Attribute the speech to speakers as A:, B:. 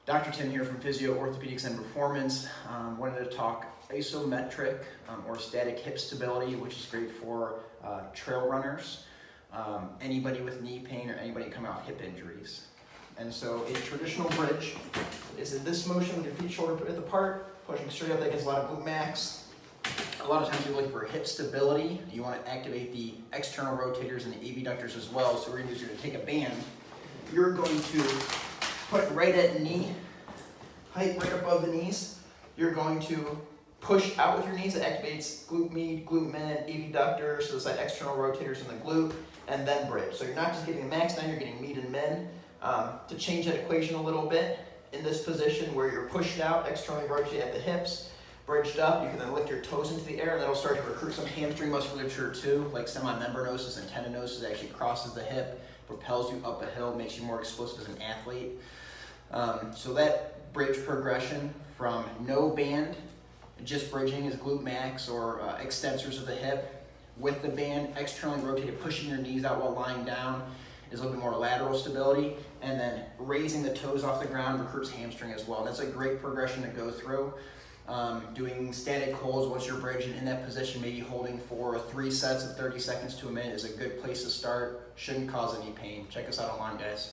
A: Dr. Tim here from Physio, Orthopedics, and Performance. Wanted to talk isometric or static hip stability, which is great for trail runners, anybody with knee pain, or anybody coming off hip injuries. And so a traditional bridge is in this motion with your feet shoulder width apart, pushing straight up. That gets a lot of glute max. A lot of times you're looking for hip stability. You want to activate the external rotators and the abductors as well. So we're going to take a band. You're going to put it right at knee height, right above the knees. You're going to push out with your knees. It activates glute med, glute med, abductors, so it's like external rotators in the glute, and then bridge. So you're not just getting the max down, you're getting med and men. To change that equation a little bit, in this position where you're pushed out, externally rotated at the hips, bridged up, you can then lift your toes into the air, and that'll start to recruit some hamstring musculature too, like semimembranosus and tendinosis. It actually crosses the hip, propels you up a hill, makes you more explosive as an athlete. So that bridge progression from no band, just bridging is glute max or extensors of the hip. With the band, externally rotated, pushing your knees out while lying down is a little bit more lateral stability, and then raising the toes off the ground recruits hamstring as well. That's a great progression to go through. Doing static holds once you're bridging in that position, maybe holding for 3 sets of 30 seconds to a minute is a good place to start. Shouldn't cause any pain. Check us out online, guys.